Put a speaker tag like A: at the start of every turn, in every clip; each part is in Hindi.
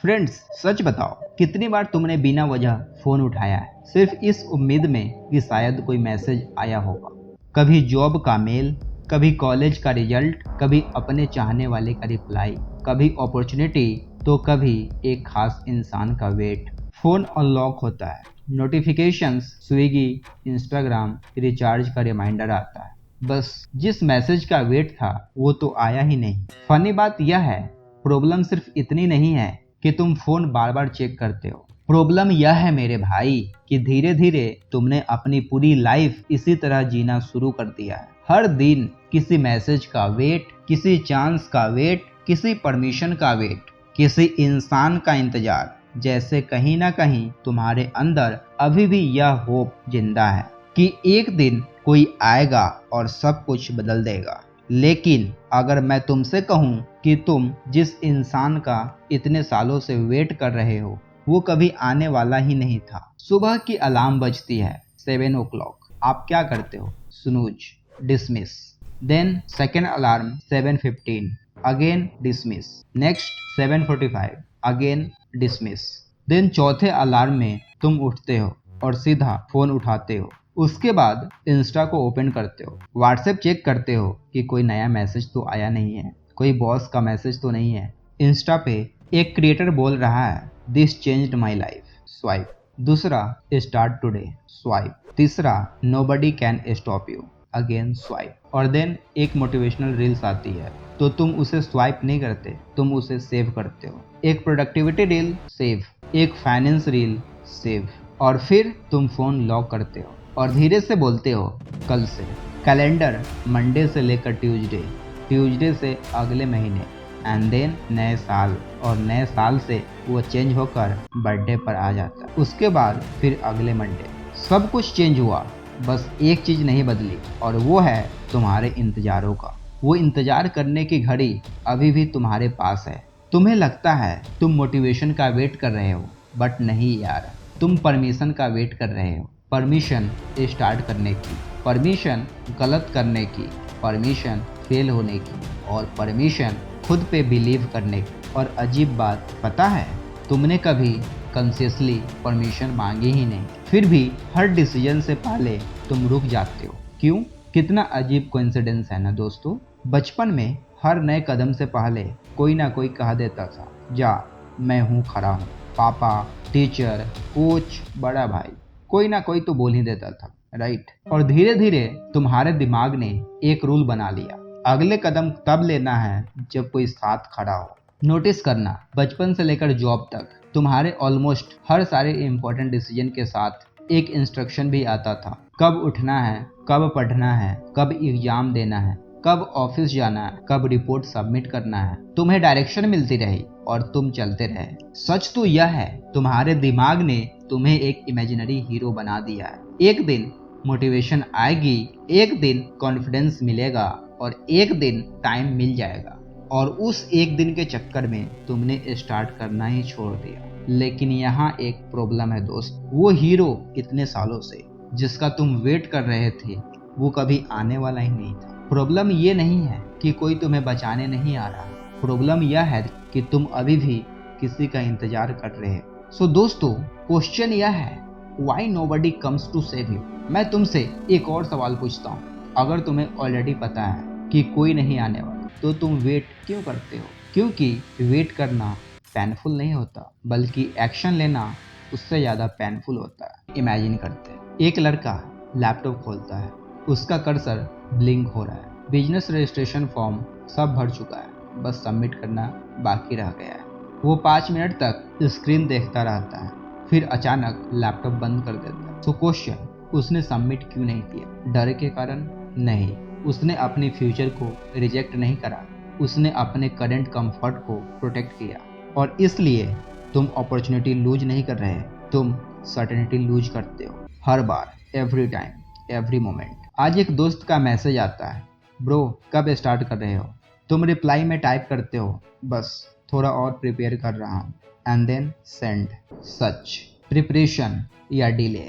A: फ्रेंड्स, सच बताओ, कितनी बार तुमने बिना वजह फोन उठाया है सिर्फ इस उम्मीद में कि शायद कोई मैसेज आया होगा। कभी जॉब का मेल, कभी कॉलेज का रिजल्ट, कभी अपने चाहने वाले का रिप्लाई, कभी अपॉर्चुनिटी, तो कभी एक खास इंसान का वेट। फोन अनलॉक होता है, नोटिफिकेशंस, स्विगी, इंस्टाग्राम, रिचार्ज का रिमाइंडर आता है। बस जिस मैसेज का वेट था वो तो आया ही नहीं। फनी बात यह है, प्रॉब्लम सिर्फ इतनी नहीं है कि तुम फोन बार बार चेक करते हो। प्रॉब्लम यह है मेरे भाई कि धीरे धीरे तुमने अपनी पूरी लाइफ इसी तरह जीना शुरू कर दिया है। हर दिन किसी मैसेज का वेट, किसी चांस का वेट, किसी परमिशन का वेट, किसी इंसान का इंतजार, जैसे कहीं ना कहीं तुम्हारे अंदर अभी भी यह होप जिंदा है कि एक दिन कोई आएगा और सब कुछ बदल देगा। लेकिन अगर मैं तुमसे कहूं कि तुम जिस इंसान का इतने सालों से वेट कर रहे हो वो कभी आने वाला ही नहीं था। सुबह की अलार्म बजती है 7 o'clock, आप क्या करते हो? Snooze, dismiss. Then second alarm 7:15, again dismiss. Next 7:45, again dismiss. Then चौथे अलार्म में तुम उठते हो और सीधा फोन उठाते हो। उसके बाद इंस्टा को ओपन करते हो, व्हाट्सएप चेक करते हो कि कोई नया मैसेज तो आया नहीं है, कोई बॉस का मैसेज तो नहीं है। इंस्टा पे एक क्रिएटर बोल रहा है this changed my life, swipe. दूसरा स्टार्ट टुडे, स्वाइप। तीसरा nobody can stop you, again swipe. और देन एक मोटिवेशनल रील्स आती है तो तुम उसे स्वाइप नहीं करते, तुम उसे सेव करते हो। एक प्रोडक्टिविटी रील सेव, एक फाइनेंस रील सेव, और फिर तुम फोन लॉक करते हो और धीरे से बोलते हो कल से। कैलेंडर मंडे से लेकर ट्यूसडे, ट्यूसडे से अगले महीने, एंड देन नए साल, और नए साल से वो चेंज होकर बर्थडे पर आ जाता। उसके बाद फिर अगले मंडे। सब कुछ चेंज हुआ, बस एक चीज नहीं बदली, और वो है तुम्हारे इंतजारों का। वो इंतजार करने की घड़ी अभी भी तुम्हारे पास है। तुम्हें लगता है तुम मोटिवेशन का वेट कर रहे हो, बट नहीं यार, तुम परमिशन का वेट कर रहे हो। परमिशन स्टार्ट करने की, परमिशन गलत करने की, परमिशन फेल होने की, और परमिशन खुद पे बिलीव करने की। और अजीब बात पता है, तुमने कभी कॉन्शियसली परमिशन मांगी ही नहीं, फिर भी हर डिसीजन से पहले तुम रुक जाते हो। क्यों? कितना अजीब कोइंसिडेंस है ना दोस्तों। बचपन में हर नए कदम से पहले कोई ना कोई कह देता था जा, मैं हूँ खड़ा हूँ। पापा, टीचर, कोच, बड़ा भाई, कोई ना कोई तो बोल ही देता था, राइट। और धीरे धीरे तुम्हारे दिमाग ने एक रूल बना लिया, अगले कदम तब लेना है जब कोई साथ खड़ा हो। नोटिस करना, बचपन से लेकर जॉब तक तुम्हारे ऑलमोस्ट हर सारे इंपॉर्टेंट डिसीजन के साथ एक इंस्ट्रक्शन भी आता था। कब उठना है, कब पढ़ना है, कब एग्जाम देना है, कब ऑफिस जाना है, कब रिपोर्ट सबमिट करना है। तुम्हें डायरेक्शन मिलती रही और तुम चलते रहे। सच तो यह है, तुम्हारे दिमाग ने तुम्हें एक इमेजिनरी हीरो बना दिया है। एक दिन मोटिवेशन आएगी, एक दिन कॉन्फिडेंस मिलेगा, और एक दिन टाइम मिल जाएगा, और उस एक दिन के चक्कर में तुमने स्टार्ट करना ही छोड़ दिया। लेकिन यहाँ एक प्रॉब्लम है दोस्त, वो हीरो इतने सालों से जिसका तुम वेट कर रहे थे वो कभी आने वाला ही नहीं था। प्रॉब्लम ये नहीं है कि कोई तुम्हें बचाने नहीं आ रहा, प्रॉब्लम यह है कि तुम अभी भी किसी का इंतजार कर रहे हो। सो दोस्तों, क्वेश्चन यह है, why nobody comes to save you. मैं तुमसे एक और सवाल पूछता हूँ, अगर तुम्हें ऑलरेडी पता है कि कोई नहीं आने वाला तो तुम वेट क्यों करते हो? क्योंकि वेट करना पेनफुल नहीं होता, बल्कि एक्शन लेना उससे ज़्यादा पेनफुल होता है। इमेजिन करते हैं, एक लड़का लैपटॉप खोलता है, उसका कर्सर ब्लिंक हो रहा है, बिजनेस रजिस्ट्रेशन फॉर्म सब भर चुका है, बस सबमिट करना बाकी रह गया है। वो 5 मिनट तक स्क्रीन देखता रहता है, फिर अचानक लैपटॉप बंद कर देता है। तो क्वेश्चन, उसने सबमिट क्यों नहीं किया? डर के कारण? नहीं, उसने अपने फ्यूचर को रिजेक्ट नहीं करा, उसने अपने करंट कंफर्ट को प्रोटेक्ट किया। और इसलिए तुम अपॉर्चुनिटी लूज नहीं कर रहे, तुम सर्टेनिटी लूज करते हो, हर बार, एवरी टाइम, एवरी मोमेंट। आज एक दोस्त का मैसेज आता है, ब्रो कब स्टार्ट कर रहे हो? तुम रिप्लाई में टाइप करते हो, बस थोड़ा और प्रिपेयर कर रहा हूँ, एंड देन सेंड। सच, प्रिपरेशन या डिले?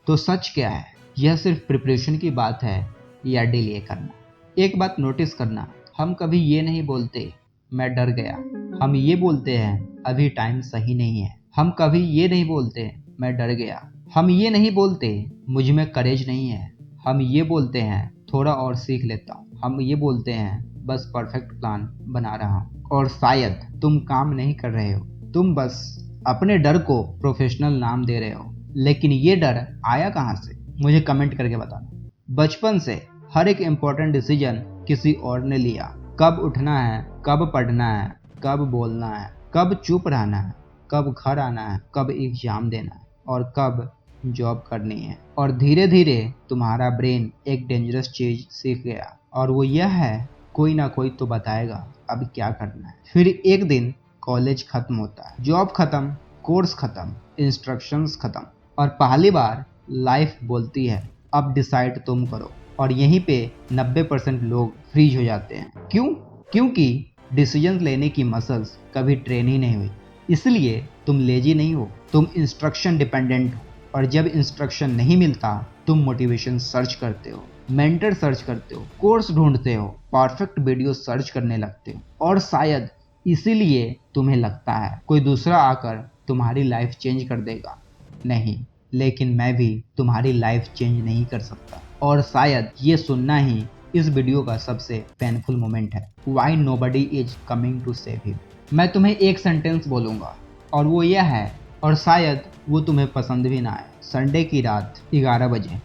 A: तो सच क्या है, यह सिर्फ प्रिपरेशन की बात है या डिले करना? एक बात नोटिस करना, हम कभी ये नहीं बोलते मैं डर गया, हम ये बोलते हैं अभी टाइम सही नहीं है। हम कभी ये नहीं बोलते मैं डर गया। हम ये नहीं बोलते मुझ में करेज नहीं है। हम ये बोलते हैं थोड़ा और सीख लेता हूँ। हम ये बोलते हैं बस परफेक्ट प्लान बना रहा हूँ। और शायद तुम काम नहीं कर रहे हो, तुम बस अपने डर को प्रोफेशनल नाम दे रहे हो। लेकिन ये डर आया कहाँ से, मुझे कमेंट करके बताना। बचपन से हर एक इम्पोर्टेंट डिसीजन किसी और ने लिया। कब उठना है, कब पढ़ना है, कब बोलना है, कब चुप रहना है, कब घर आना है, कब एग्जाम देना है और कब जॉब करनी है। और धीरे धीरे तुम्हारा ब्रेन एक डेंजरस चीज सीख गया और वो यह है कोई ना कोई तो बताएगा अब क्या करना है। फिर एक दिन कॉलेज खत्म होता है, जॉब खत्म, कोर्स खत्म, इंस्ट्रक्शंस खत्म और पहली बार लाइफ बोलती है अब डिसाइड तुम करो। और यहीं पे 90% लोग फ्रीज हो जाते हैं। क्यों? क्योंकि डिसीजन लेने की मसल्स कभी ट्रेन ही नहीं हुई। इसलिए तुम लेजी नहीं हो, तुम इंस्ट्रक्शन डिपेंडेंट हो। और जब इंस्ट्रक्शन नहीं मिलता तुम मोटिवेशन सर्च करते हो, मेंटर सर्च करते हो, कोर्स ढूंढते हो, परफेक्ट वीडियो सर्च करने लगते हो। और शायद इसीलिए तुम्हें लगता है कोई दूसरा आकर तुम्हारी लाइफ चेंज कर देगा। नहीं, लेकिन मैं भी तुम्हारी लाइफ चेंज नहीं कर सकता। और शायद ये सुनना ही इस वीडियो का सबसे पेनफुल मोमेंट है। Why nobody is coming to save you। मैं तुम्हें एक सेंटेंस बोलूंगा और वो यह है, और शायद वो तुम्हें पसंद भी ना आए। संडे की रात 11 बजे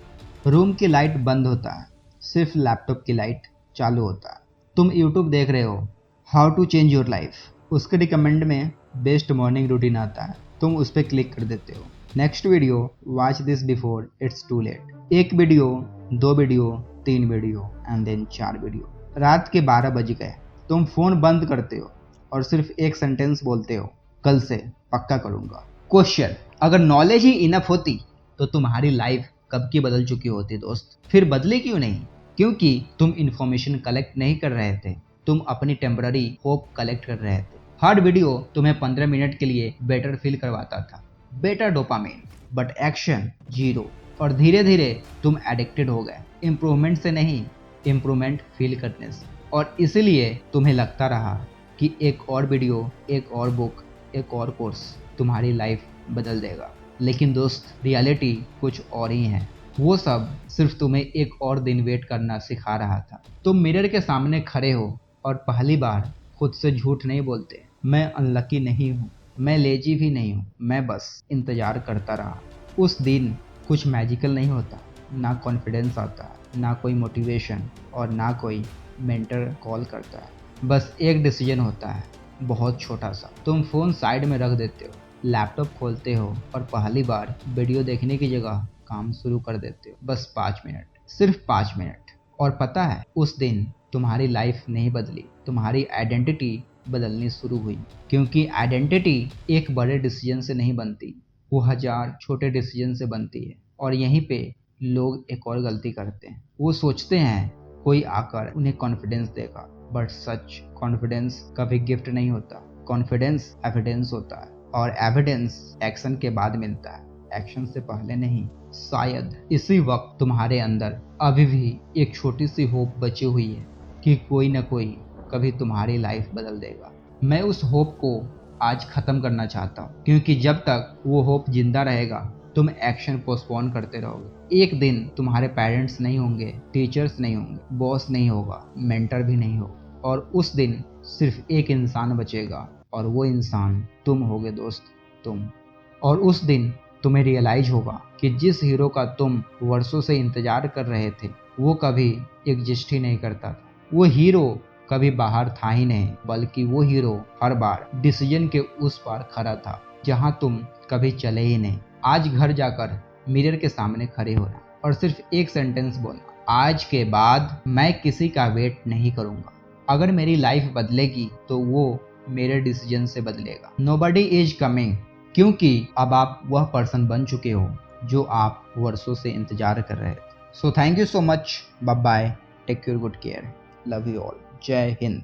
A: रूम की लाइट बंद होता है, सिर्फ लैपटॉप की लाइट चालू होता है। तुम यूट्यूब देख रहे हो, how to change your life. उसके रिकमेंड में बेस्ट मॉर्निंग रूटीन आता है, तुम उस पर क्लिक कर देते हो। Next video, watch this before it's too late. एक video, 2 video, 3 video and then 4 video. रात के 12 बज गए, तुम फोन बंद करते हो और सिर्फ एक सेंटेंस बोलते हो, कल से पक्का करूंगा। क्वेश्चन, अगर नॉलेज ही इनफ होती तो तुम्हारी लाइफ कब की बदल चुकी होती दोस्त। फिर बदले क्यों नहीं? क्योंकि तुम इंफॉर्मेशन कलेक्ट नहीं कर रहे थे, तुम अपनी टेम्पररी होप कलेक्ट कर रहे थे। हर वीडियो तुम्हें 15 मिनट के लिए बेटर फील करवाता था, better dopamine, but action zero. और धीरे धीरे तुम एडिक्टेड हो गए, इम्प्रूवमेंट से नहीं, इम्प्रूवमेंट फील करने से। और इसीलिए तुम्हें लगता रहा कि एक और वीडियो, एक और बुक, एक और कोर्स तुम्हारी लाइफ बदल देगा। लेकिन दोस्त, रियलिटी कुछ और ही है। वो सब सिर्फ तुम्हें एक और दिन वेट करना सिखा रहा था। तुम मिरर के सामने खड़े हो और पहली बार खुद से झूठ नहीं बोलते, मैं अनलकी नहीं हूँ, मैं लेजी भी नहीं हूँ, मैं बस इंतजार करता रहा। उस दिन कुछ मैजिकल नहीं होता, ना कॉन्फिडेंस आता, ना कोई मोटिवेशन और ना कोई मेंटर कॉल करता है। बस एक डिसीजन होता है, बहुत छोटा सा। तुम फ़ोन साइड में रख देते हो, लैपटॉप खोलते हो और पहली बार वीडियो देखने की जगह काम शुरू कर देते हो। बस 5 मिनट, सिर्फ 5 मिनट। और पता है, उस दिन तुम्हारी लाइफ नहीं बदली, तुम्हारी आइडेंटिटी बदलनी शुरू हुई। क्योंकि आइडेंटिटी एक बड़े डिसीजन से नहीं बनती, वो 1000 छोटे डिसीजन से बनती है। और यहीं पे लोग एक और गलती करते हैं, वो सोचते हैं कोई आकर उन्हें कॉन्फिडेंस देगा। बट सच, कॉन्फिडेंस कभी गिफ्ट नहीं होता, कॉन्फिडेंस एविडेंस होता है। और एविडेंस एक्शन के बाद मिलता है, एक्शन से पहले नहीं। शायद इसी वक्त तुम्हारे अंदर अभी भी एक छोटी सी होप बची हुई है कि कोई ना कोई कभी तुम्हारी लाइफ बदल देगा। मैं उस होप को आज खत्म करना चाहता हूँ, क्योंकि जब तक वो होप जिंदा रहेगा तुम एक्शन पोस्टपोन करते रहोगे। एक दिन तुम्हारे पेरेंट्स नहीं होंगे, टीचर्स नहीं होंगे, बॉस नहीं होगा, मेंटर भी नहीं होगा। और उस दिन सिर्फ एक इंसान बचेगा और वो इंसान तुम होगे दोस्त, तुम। और उस दिन तुम्हें रियलाइज होगा कि जिस हीरो का तुम वर्षों से इंतजार कर रहे थे वो कभी एग्जिस्ट ही नहीं करता था। वो हीरो कभी बाहर था ही नहीं, बल्कि वो हीरो हर बार डिसीजन के उस पार खड़ा था जहां तुम कभी चले ही नहीं। आज घर जाकर मिरर के सामने खड़े होना और सिर्फ एक सेंटेंस बोलना, आज के बाद मैं किसी का वेट नहीं करूंगा। अगर मेरी लाइफ बदलेगी तो वो मेरे डिसीजन से बदलेगा। नोबडी इज कमिंग, क्योंकि अब आप वह पर्सन बन चुके हो जो आप वर्षों से इंतजार कर रहे थे। So thank you so much, bye bye, take your good care, love you all, जय हिंद।